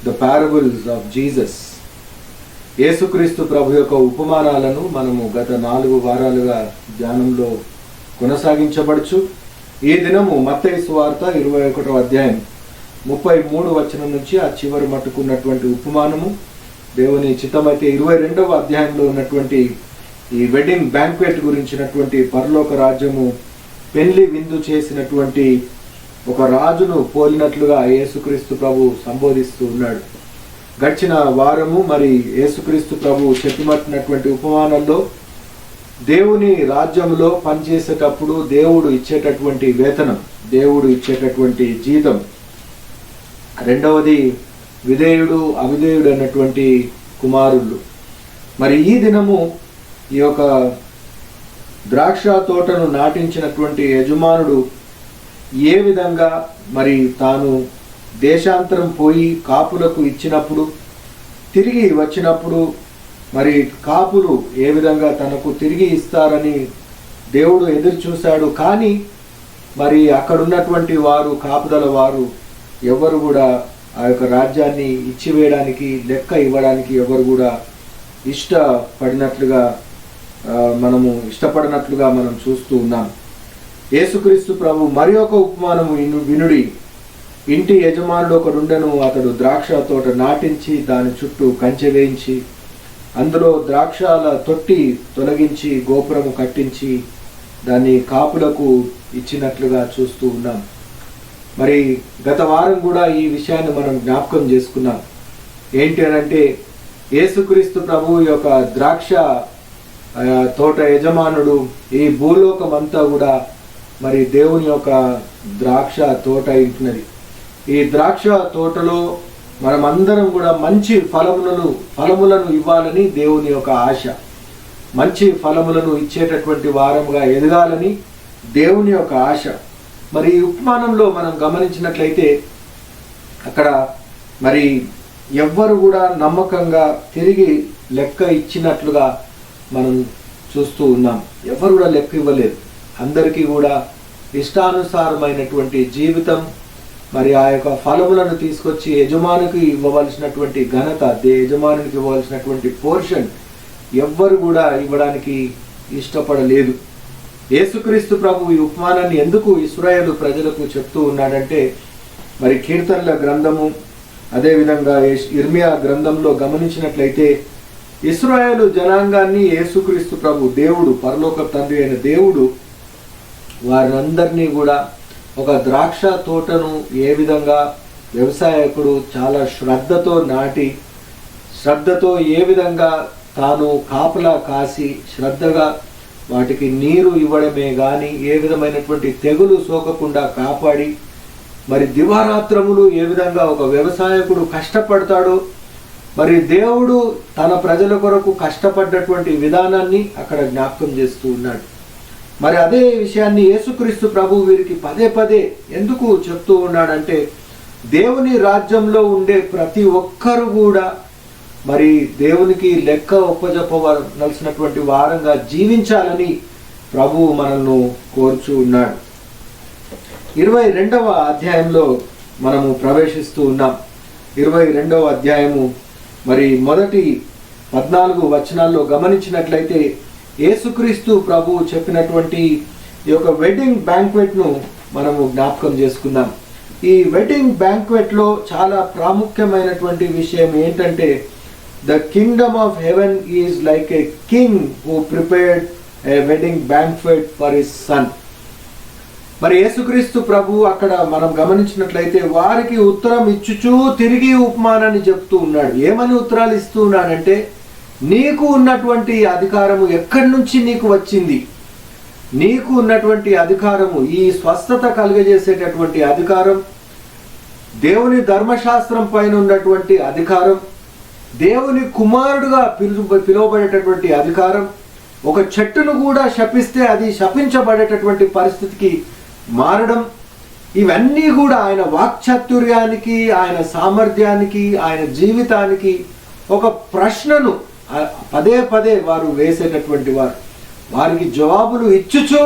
The parables of Jesus. యేసుక్రీస్తు ప్రభు యొక్క ఉపమానాలను మనము గత 4 వారాలుగా ధ్యానంలో కొనసాగించబడుచు. ఈ దినము మత్తయి సువార్త 21వ అధ్యాయం 33 వచనం నుంచి ఆ చివరి మట్టుకున్నటువంటి ఉపమానము, దేవుని చిత్తమైతే 22వ అధ్యాయంలో ఉన్నటువంటి ఈ వెడ్డింగ్ బ్యాంక్వెట్ గురించినటువంటి పరలోక రాజ్యము పెళ్లి విందు చేసినటువంటి ఒక రాజును పోలినట్లుగా యేసుక్రీస్తు ప్రభు సంబోధిస్తూ ఉన్నాడు. గడిచిన వారము మరి యేసుక్రీస్తు ప్రభు చెప్పినటువంటి ఉపమానంలో దేవుని రాజ్యంలో పనిచేసేటప్పుడు దేవుడు ఇచ్చేటటువంటి వేతనం, దేవుడు ఇచ్చేటటువంటి జీతం, రెండవది విధేయుడు అవిధేయుడు అన్నటువంటి కుమారులు. మరి ఈ దినము ఈ యొక్క ద్రాక్ష తోటను నాటించినటువంటి యజమానుడు ఏ విధంగా మరి తాను దేశాంతరం పోయి కాపులకు ఇచ్చినప్పుడు తిరిగి వచ్చినప్పుడు మరి కాపులు ఏ విధంగా తనకు తిరిగి ఇస్తారని దేవుడు ఎదురు చూశాడు. కానీ మరి అక్కడున్నటువంటి వారు, కాపుదల వారు ఎవరు కూడా ఆ యొక్క రాజ్యాన్ని ఇచ్చివేయడానికి, లెక్క ఇవ్వడానికి ఎవరు కూడా ఇష్టపడినట్లుగా మనం చూస్తూ ఉన్నాం. యేసుక్రీస్తు ప్రభు మరి ఒక ఉపమానము వినుడి. ఇంటి యజమానుడు ఒకడుండెను. అతడు ద్రాక్ష తోట నాటించి దాని చుట్టూ కంచె వేయించి అందులో ద్రాక్షల తొట్టి తొలగించి గోపురము కట్టించి దాన్ని కాపులకు ఇచ్చినట్లుగా చూస్తూ ఉన్నాం. మరి గత వారం కూడా ఈ విషయాన్ని మనం జ్ఞాపకం చేసుకున్నాం. ఏంటి అనంటే, యేసుక్రీస్తు ప్రభు యొక్క ద్రాక్ష తోట యజమానుడు. ఈ భూలోకమంతా కూడా మరి దేవుని యొక్క ద్రాక్ష తోట ఉంటున్నది. ఈ ద్రాక్ష తోటలో మనమందరం కూడా మంచి ఫలములను ఇవ్వాలని దేవుని యొక్క ఆశ, మంచి ఫలములను ఇచ్చేటటువంటి వారముగా ఎదగాలని దేవుని యొక్క ఆశ. మరి ఈ ఉపమానంలో మనం గమనించినట్లయితే అక్కడ మరి ఎవ్వరు కూడా నమ్మకంగా తిరిగి లెక్క ఇచ్చినట్లుగా మనం చూస్తూ ఉన్నాం. ఎవరు కూడా లెక్క ఇవ్వలేదు. అందరికీ కూడా ఇష్టానుసారమైనటువంటి జీవితం, మరి ఆ యొక్క ఫలములను తీసుకొచ్చి యజమానికి ఇవ్వవలసినటువంటి ఘనత, యజమానికి ఇవ్వవలసినటువంటి పోర్షన్ ఎవ్వరు కూడా ఇవ్వడానికి ఇష్టపడలేదు. యేసుక్రీస్తు ప్రభు ఈ ఉపమానాన్ని ఎందుకు ఇశ్రాయేలు ప్రజలకు చెప్తూ ఉన్నాడంటే, మరి కీర్తనల గ్రంథము అదేవిధంగా ఇర్మియా గ్రంథంలో గమనించినట్లయితే ఇశ్రాయేలు జనాంగాన్ని యేసుక్రీస్తు ప్రభు, దేవుడు, పరలోక తండ్రి అయిన దేవుడు వారందరినీ కూడా ఒక ద్రాక్ష తోటను ఏ విధంగా వ్యవసాయకుడు చాలా శ్రద్ధతో నాటి, శ్రద్ధతో ఏ విధంగా తాను కాపలా కాసి శ్రద్ధగా వాటికి నీరు ఇవ్వడమే కానీ ఏ విధమైనటువంటి తెగులు సోకకుండా కాపాడి, మరి దివారాత్రములు ఏ విధంగా ఒక వ్యవసాయకుడు కష్టపడతాడో, మరి దేవుడు తన ప్రజల కొరకు కష్టపడ్డటువంటి విధానాన్ని అక్కడ జ్ఞాపకం చేస్తూ ఉన్నాడు. మరి అదే విషయాన్ని యేసుక్రీస్తు ప్రభు వీరికి పదే పదే ఎందుకు చెప్తూ ఉన్నాడంటే, దేవుని రాజ్యంలో ఉండే ప్రతి ఒక్కరు కూడా మరి దేవునికి లెక్క ఒప్పజెప్పవలసినటువంటి వారంగా జీవించాలని ప్రభువు మనల్ని కోరుచూ ఉన్నాడు. 22వ అధ్యాయంలో మనము ప్రవేశిస్తూ ఉన్నాం. 22వ అధ్యాయము మరి మొదటి 14 వచనాల్లో గమనించినట్లయితే యేసుక్రీస్తు ప్రభు చెప్పినటువంటి ఈ యొక్క వెడ్డింగ్ బ్యాంక్వెట్ను మనము జ్ఞాపకం చేసుకుందాం. ఈ వెడ్డింగ్ బ్యాంక్వెట్లో చాలా ప్రాముఖ్యమైనటువంటి విషయం ఏంటంటే, the Kingdom of heaven is like a king who prepared A wedding banquet for his son. మరి యేసుక్రీస్తు ప్రభు అక్కడ మనం గమనించినట్లయితే వారికి ఉత్తరం ఇచ్చుచూ తిరిగి ఉపమానాన్ని చెప్తూ ఉన్నాడు. ఏమని ఉత్తరాలు ఇస్తూ ఉన్నాడంటే, నీకు ఉన్నటువంటి అధికారము ఎక్కడి నుంచి నీకు వచ్చింది? నీకు ఉన్నటువంటి అధికారము, ఈ స్వస్థత కలుగజేసేటటువంటి అధికారం, దేవుని ధర్మశాస్త్రం పైన ఉన్నటువంటి అధికారం, దేవుని కుమారుడుగా పిలువబడేటటువంటి అధికారం, ఒక చెట్టును కూడా శపిస్తే అది శపించబడేటటువంటి పరిస్థితికి మారడం, ఇవన్నీ కూడా ఆయన వాక్చాతుర్యానికి, ఆయన సామర్థ్యానికి, ఆయన జీవితానికి ఒక ప్రశ్నను పదే పదే వారు వేసేటటువంటి వారు. వారికి జవాబులు ఇచ్చుచు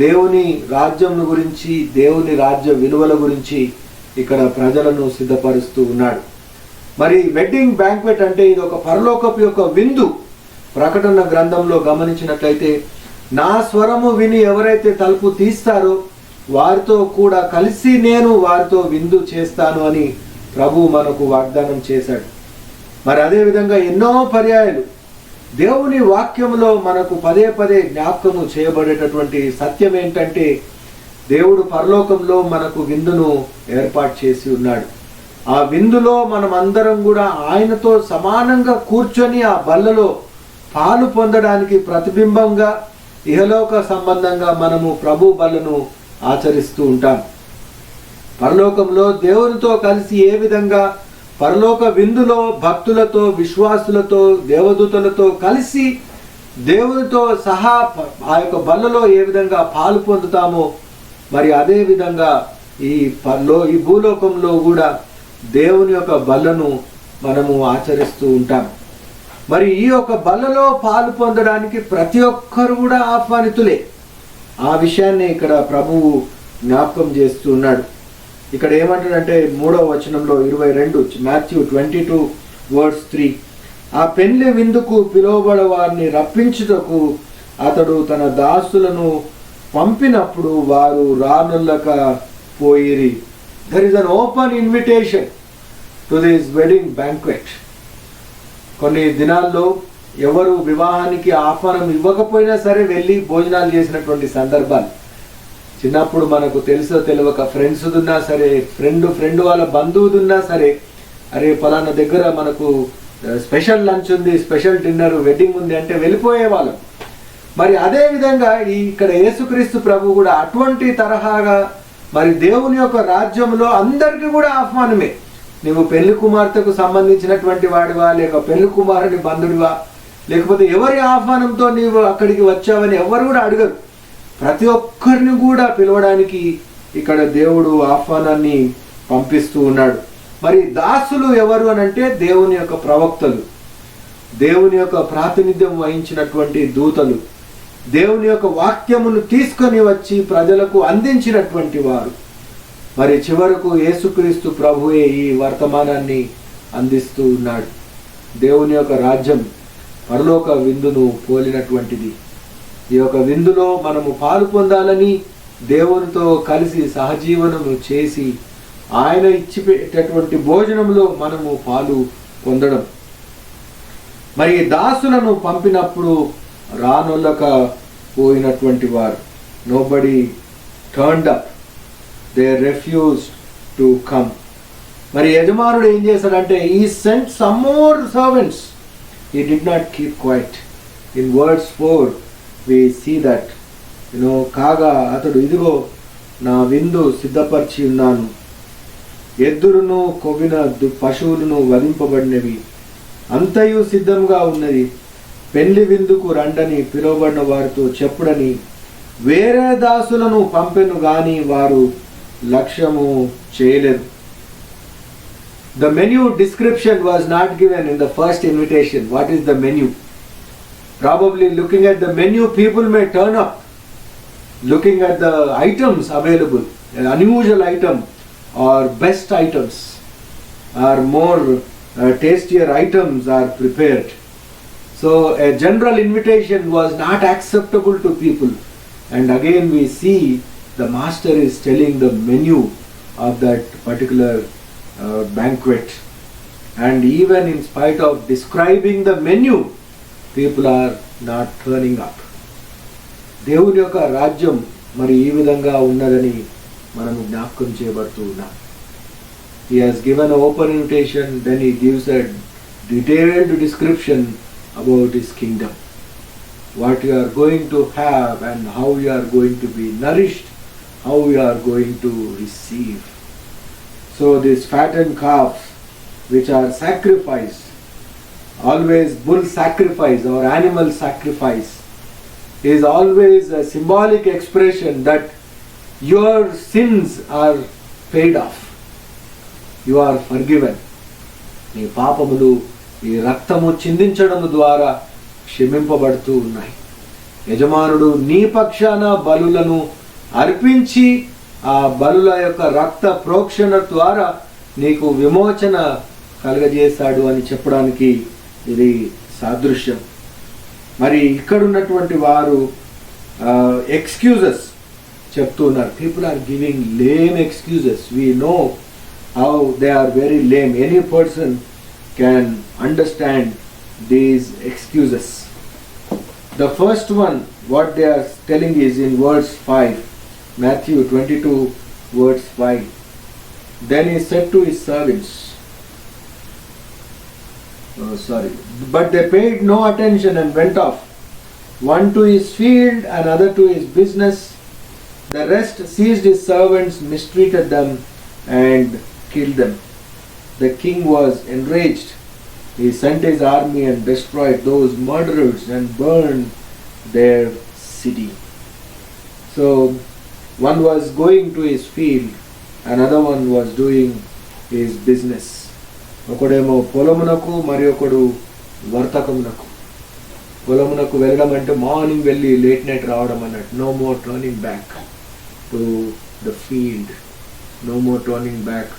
దేవుని రాజ్యం గురించి, దేవుని రాజ్య విలువల గురించి ఇక్కడ ప్రజలను సిద్ధపరుస్తూ ఉన్నాడు. మరి వెడ్డింగ్ బ్యాంక్వెట్ అంటే ఇది ఒక పరలోకపు యొక్క విందు. ప్రకటన గ్రంథంలో గమనించినట్లయితే, నా స్వరము విని ఎవరైతే తలుపు తీస్తారో వారితో కూడా కలిసి నేను వారితో విందు చేస్తాను అని ప్రభు మనకు వాగ్దానం చేశాడు. మరి అదే విధంగా ఎన్నో పర్యాయాలు దేవుని వాక్యంలో మనకు పదే పదే జ్ఞాపకము చేయబడేటటువంటి సత్యం ఏంటంటే, దేవుడు పరలోకంలో మనకు విందును ఏర్పాటు చేసి ఉన్నాడు. ఆ విందులో మనం అందరం కూడా ఆయనతో సమానంగా కూర్చొని ఆ బల్లలో పాలు పొందడానికి ప్రతిబింబంగా ఇహలోక సంబంధంగా మనము ప్రభు బలను ఆచరిస్తూ ఉంటాం. పరలోకంలో దేవునితో కలిసి ఏ విధంగా పరలోక విందులో భక్తులతో, విశ్వాసులతో, దేవదూతలతో కలిసి దేవునితో సహా ఆ యొక్క బల్లలో ఏ విధంగా పాలు పొందుతామో, మరి అదే విధంగా ఈ భూలోకంలో కూడా దేవుని యొక్క బల్లను మనము ఆచరిస్తూ ఉంటాం. మరి ఈ యొక్క బల్లలో పాలు పొందడానికి ప్రతి ఒక్కరు కూడా ఆహ్వానితులే. ఆ విషయాన్ని ఇక్కడ ప్రభువు జ్ఞాపకం చేస్తూ ఉన్నాడు. ఇక్కడ ఏమంటాడంటే 3వ వచనంలో 22, మాథ్యూ 22:3, ఆ పెండ్లి విందుకు పిలువబడ వారిని రప్పించుటకు అతడు తన దాసులను పంపినప్పుడు వారు రానుల్లక పోయిరి. There is an open invitation to this wedding banquet. కొన్ని దినాల్లో ఎవరు వివాహానికి ఆహ్వానం ఇవ్వకపోయినా సరే వెళ్ళి భోజనాలు చేసినటువంటి సందర్భాలు. చిన్నప్పుడు మనకు తెలుసో తెలియక ఫ్రెండ్స్ ఉన్నా సరే, ఫ్రెండ్ వాళ్ళ బంధువుదున్నా సరే, అరే పలానా దగ్గర మనకు స్పెషల్ లంచ్ ఉంది, స్పెషల్ డిన్నర్, వెడ్డింగ్ ఉంది అంటే వెళ్ళిపోయేవాళ్ళం. మరి అదే విధంగా ఇక్కడ యేసుక్రీస్తు ప్రభు కూడా అటువంటి తరహాగా మరి దేవుని యొక్క రాజ్యంలో అందరికీ కూడా ఆహ్వానమే. నువ్వు పెళ్లి కుమార్తెకు సంబంధించినటువంటి వాడివా, లేక పెళ్లి కుమారుని బంధుడివా, లేకపోతే ఎవరి ఆహ్వానంతో నీవు అక్కడికి వచ్చావని ఎవరు కూడా అడగరు. ప్రతి ఒక్కరిని కూడా పిలవడానికి ఇక్కడ దేవుడు ఆహ్వానాన్ని పంపిస్తూ ఉన్నాడు. మరి దాసులు ఎవరు అని అంటే దేవుని యొక్క ప్రవక్తలు, దేవుని యొక్క ప్రాతినిధ్యం వహించినటువంటి దూతలు, దేవుని యొక్క వాక్యమును తీసుకొని వచ్చి ప్రజలకు అందించినటువంటి వారు. మరి చివరకు యేసుక్రీస్తు ప్రభువే ఈ వర్తమానాన్ని అందిస్తూ ఉన్నాడు. దేవుని యొక్క రాజ్యం పరలోక విందును పోలినటువంటిది. ఈ యొక్క విందులో మనము పాలు పొందాలని దేవునితో కలిసి సహజీవనము చేసి ఆయన ఇచ్చిపెట్టేటువంటి భోజనంలో మనము పాలు పొందడం. మరి దాసులను పంపినప్పుడు రానొల్లక పోయినటువంటి వారు, nobody turned up, they refused to come. మరి యజమానుడు ఏం చేశాడంటే, he sent some more servants. He did not keep quiet. In verse 4 we see that, కాగా అతడు ఇదిగో నా విందు సిద్ధపరిచి ఉన్నాను, ఎద్దులను కొవ్విన పశువులను వధింపబడినవి, అంతయు సిద్ధంగా ఉన్నది, పెళ్లి విందుకు రండని పిలువబడిన వారితో చెప్పుడని వేరే దాసులను పంపెను గాని వారు లక్ష్యము చేయలేదు. The menu description was not given in the first invitation. What is the menu? Probably looking at the menu, people may turn up, looking at the items available, an unusual item or best items or more tastier items are prepared. So a general invitation was not acceptable to people. And again we see the master is telling the menu of that particular banquet. And even in spite of describing the menu, people are not turning up. దేవుని యొక్క రాజ్యం మరి ఈ విధంగా ఉన్నదని మనము జ్ఞాపకం చేయబడుతూ ఉన్నాం. He has given an open invitation, then he gives a detailed description about his kingdom, what you are going to have and how you are going to be nourished, how you are going to receive. So these fattened calves which are sacrificed, always bull sacrifice or animal sacrifice, is always a symbolic expression that your sins are paid off, you are forgiven. నీ పాపములు ఈ రక్తము చిందించడం ద్వారా క్షమింపబడుతూ ఉన్నాయి. యజమానుడు నీ పక్షాన బలులను అర్పించి ఆ బలుల యొక్క రక్త ప్రోక్షణ ద్వారా నీకు విమోచన కలుగజేశాడు అని చెప్పడానికి ఇది సాదృశ్యం. మరి ఇక్కడ ఉన్నటువంటి వారు ఎక్స్క్యూజెస్ చెప్తున్నారు. People are giving lame excuses. We know how they are very lame. Any person can understand these excuses. The first one, what they are telling is in verse 5, Matthew 22, verse 5. Then he said to his servants, but they paid no attention and went off, one to his field, another to his business. The rest seized his servants, mistreated them, and killed them. The king was enraged. He sent his army and destroyed those murderers and burned their city. So one was going to his field, another one was doing his business. ఒకడేమో పొలమునకు మరి ఒకడు వర్తకమునకు. పొలమునకు వెళ్ళడం అంటే morning వెళ్ళి late night రావడం అన్నట్టు. No more turning back to the field, no more turning back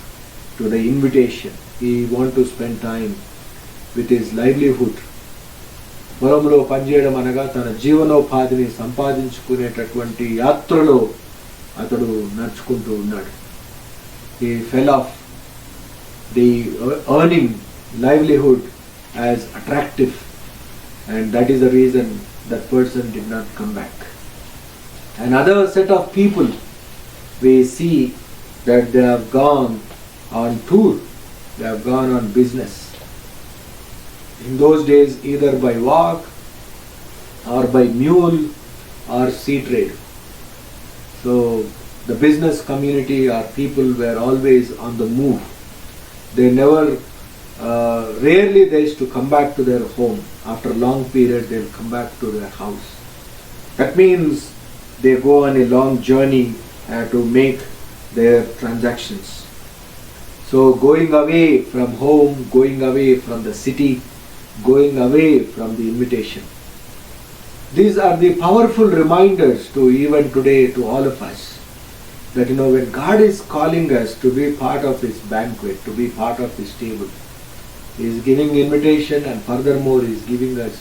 to the invitation. He want to spend time with his livelihood. పొలంలో పనిచేయడం అనగా తన జీవనోపాధిని సంపాదించుకునేటటువంటి యాత్రలో అతడు నడుచుకుంటూ ఉన్నాడు. He fell of the earning livelihood as attractive, and that is the reason that person did not come back. Another set of people, we see that they have gone on tour, they have gone on business. In those days, either by walk or by mule or sea trade. So the business community or people were always on the move. They never, rarely they used to come back to their home. After a long period, they will come back to their house. That means they go on a long journey to make their transactions. So going away from home, going away from the city, going away from the invitation. These are the powerful reminders to even today to all of us, that when God is calling us to be part of His banquet, to be part of His table, He is giving invitation, and furthermore He is giving us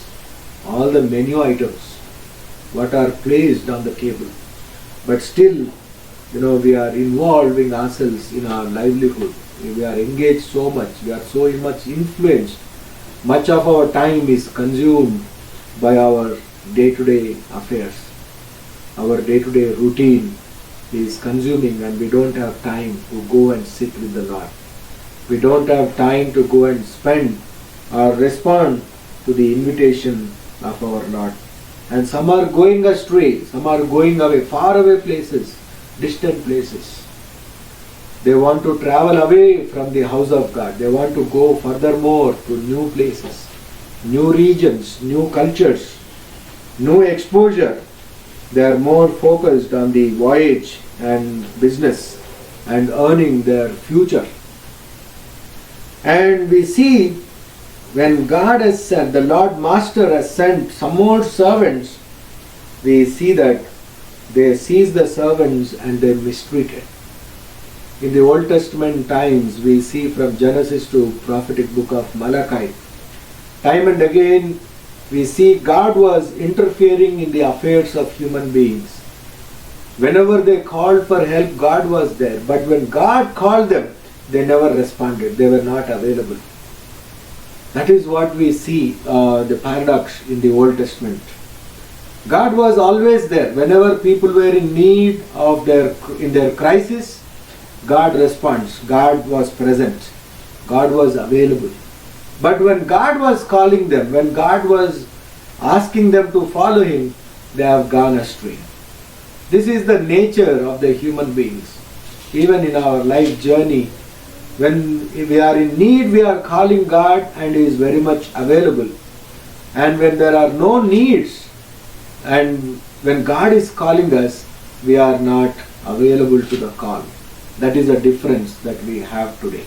all the menu items what are placed on the table. But still, we are involving ourselves in our livelihood. We are engaged so much, we are so much influenced. Much of our time is consumed by our day-to-day affairs. Our day-to-day routine is consuming, and we don't have time to go and sit with the Lord. We don't have time to go and spend or respond to the invitation of our Lord. And some are going astray, some are going away, far away places, distant places. They want to travel away from the house of God. They want to go furthermore to new places, new regions, new cultures, new exposure. They are more focused on the voyage and business and earning their future. And we see when God has sent, the Lord Master has sent some more servants, we see that they seize the servants and they mistreated. In the Old Testament times, we see from Genesis to prophetic book of Malachi, time and again we see God was interfering in the affairs of human beings. Whenever they called for help, God was there. But when God called them, they never responded. They were not available. That is what we see, the paradox in the Old Testament. God was always there. Whenever people were in need of in their crisis, God responds. God was present. God was available. But when God was calling them, when God was asking them to follow Him, they have gone astray. This is the nature of the human beings. Even in our life journey, when we are in need, we are calling God and He is very much available. And when there are no needs, and when God is calling us, we are not available to the call. That is the difference that we have today.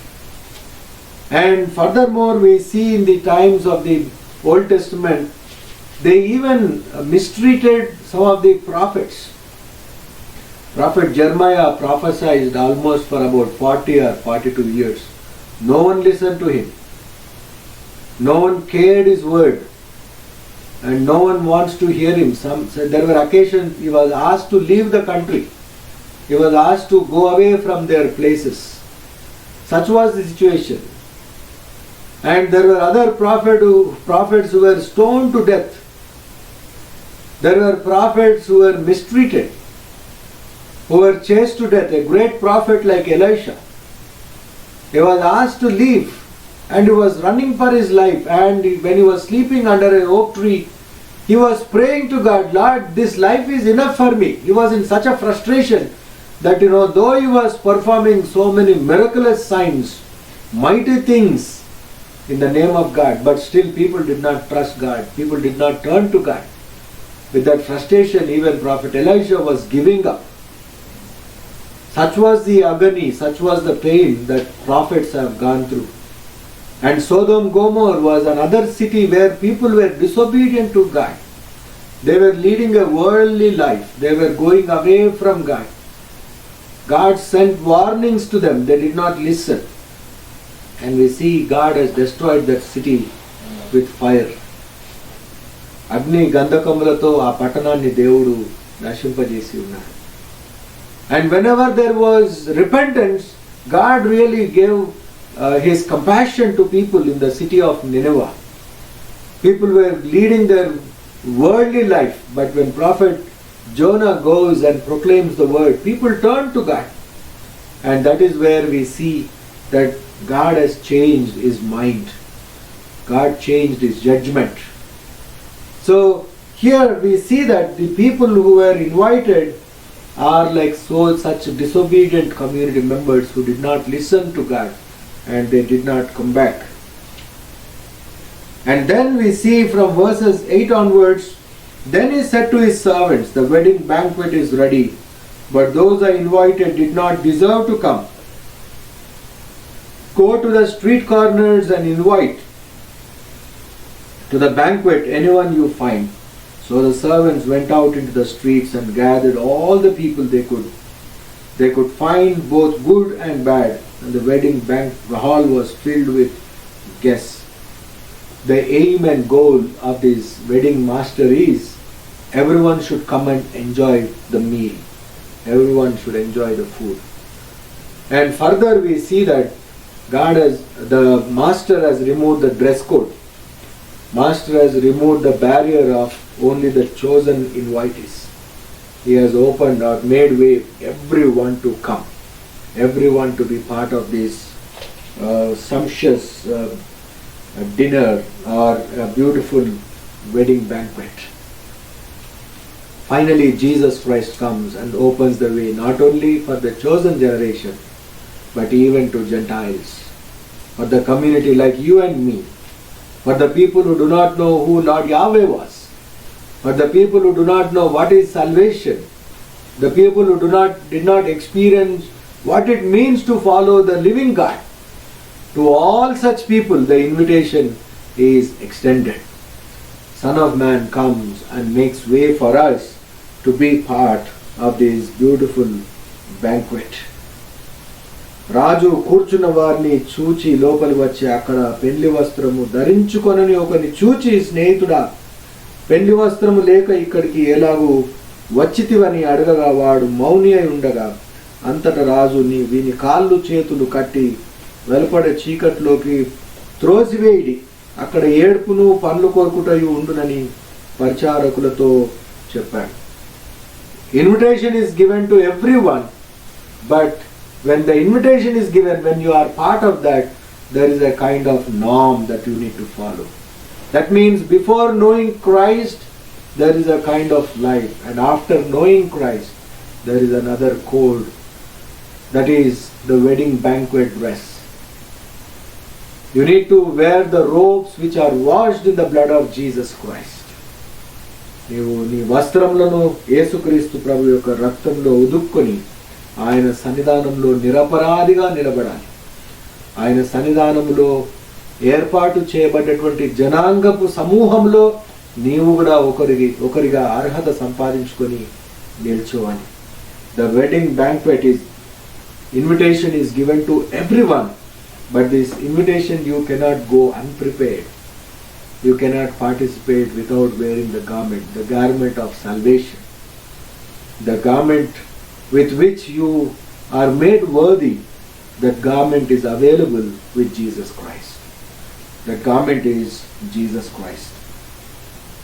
And furthermore, we see in the times of the Old Testament, they even mistreated some of the prophets. Prophet Jeremiah prophesied almost for about 40 or 42 years. No one listened to him. No one cared his word. And no one wants to hear him. There were occasions he was asked to leave the country. He was asked to go away from their places. Such was the situation. And there were other prophets who were stoned to death. There were prophets who were mistreated, who were chased to death. A great prophet like Elisha, he was asked to leave and he was running for his life, and when he was sleeping under an oak tree, he was praying to God, Lord, this life is enough for me. He was in such a frustration that, though he was performing so many miraculous signs, mighty things in the name of God, but still people did not trust God. People did not turn to God. With that frustration, even Prophet Elisha was giving up. Such was the agony, such was the pain that prophets have gone through. And Sodom Gomorrah was another city where people were disobedient to God. They were leading a worldly life. They were going away from God. God sent warnings to them. They did not listen. And we see God has destroyed that city with fire. అగ్ని గంధకములతో ఆ పట్టణాన్ని దేవుడు నశింపజేసి ఉన్నాడు. And whenever there was repentance, God really gave His compassion to people in the city of Nineveh. People were leading their worldly life, but when Prophet Jonah goes and proclaims the word, people turn to God. And that is where we see that God has changed His mind. God changed His judgment. So here we see that the people who were invited are like such disobedient community members who did not listen to God and they did not come back. And then we see from verses 8 onwards, then he said to his servants, the wedding banquet is ready, but those I invited did not deserve to come. Go to the street corners and invite to the banquet anyone you find. So the servants went out into the streets and gathered all the people they could find, both good and bad, and the wedding hall was filled with guests. The aim and goal of this wedding master is everyone should come and enjoy the meal. Everyone should enjoy the food. And further we see that the master has removed the dress code. Master has removed the barrier of only the chosen invitees. He has opened or made way everyone to come, everyone to be part of this sumptuous dinner or a beautiful wedding banquet. Finally, Jesus Christ comes and opens the way not only for the chosen generation, but even to Gentiles, for the community like you and me, for the people who do not know who Lord Yahweh was, for the people who do not know what is salvation, the people who did not experience what it means to follow the living God. To all such people, the invitation is extended. Son of Man comes and makes way for us to be part of this beautiful banquet. రాజు కూర్చున్న వారిని చూచి లోపలి వచ్చి అక్కడ పెళ్లి వస్త్రము ధరించుకొనని ఒకని చూచి, స్నేహితుడా, పెళ్లి వస్త్రము లేక ఇక్కడికి ఎలాగూ వచ్చితివని అడగగా వాడు మౌని అయి ఉండగా, అంతట రాజు వీని కాళ్ళు చేతులు కట్టి వెలుపడ చీకట్లోకి త్రోసివేయిడి, అక్కడ ఏడ్పును పండ్లు కొరుకుటయు ఉండునని పరిచారకులతో చెప్పాడు. Invitation is given to everyone, but when the invitation is given, when you are part of that, there is a kind of norm that you need to follow. That means before knowing Christ, there is a kind of life, and after knowing Christ, there is another code, that is the wedding banquet dress. You need to wear the robes which are washed in the blood of Jesus Christ. నీవు నీ వస్త్రములను యేసుక్రీస్తు ప్రభు యొక్క రక్తంలో ఉదుక్కొని ఆయన సన్నిధానంలో నిరపరాధిగా నిలబడాలి. ఆయన సన్నిధానంలో ఏర్పాటు చేయబడ్డటువంటి జనాంగపు సమూహంలో నీవు కూడా ఒకరిగా అర్హత సంపాదించుకొని నిల్చోవాలి. The wedding banquet invitation is given to everyone, but this invitation you cannot go unprepared. you cannot participate without wearing the garment of salvation, the garment with which you are made worthy. That garment is available with Jesus Christ. That garment is Jesus Christ.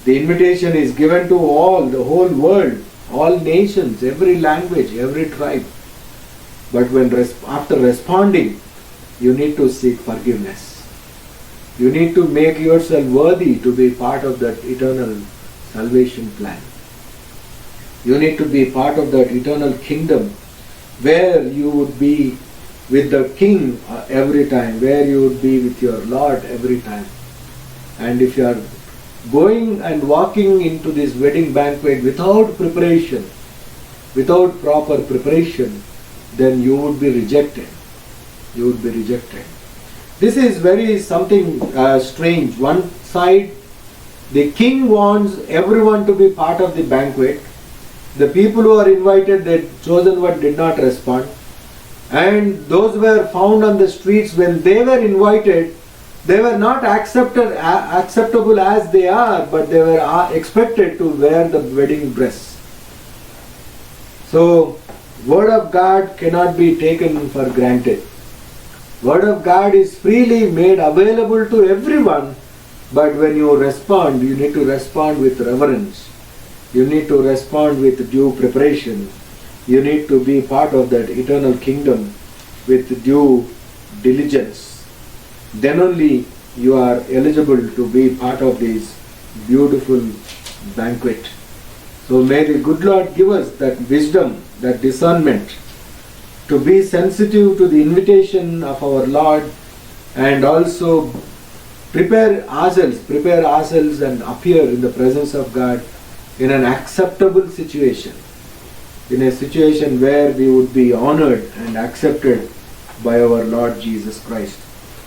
The invitation is given to all, the whole world, all nations, every language, every tribe. But after responding, you need to seek forgiveness. You need to make yourself worthy to be part of that eternal salvation plan. You need to be part of that eternal kingdom where you would be with the King every time, where you would be with your Lord every time. And if you are going and walking into this wedding banquet without preparation, without proper preparation, then you would be rejected. You would be rejected. This is very something strange. One side, the king wants everyone to be part of the banquet. The people who are invited, the chosen one, did not respond. And those were found on the streets, when they were invited, they were not acceptable as they are, but they were expected to wear the wedding dress. So, Word of God cannot be taken for granted. Word of God is freely made available to everyone, but when you respond, you need to respond with reverence. You need to respond with due preparation. You need to be part of that eternal kingdom with due diligence. Then only you are eligible to be part of this beautiful banquet. So may the good Lord give us that wisdom, that discernment, to be sensitive to the invitation of our Lord, and also prepare ourselves and appear in the presence of God in an acceptable situation, in a situation where we would be honored and accepted by our Lord Jesus Christ.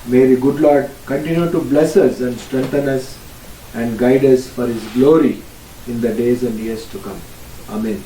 May the good Lord continue to bless us and strengthen us and guide us for His glory in the days and years to come. Amen.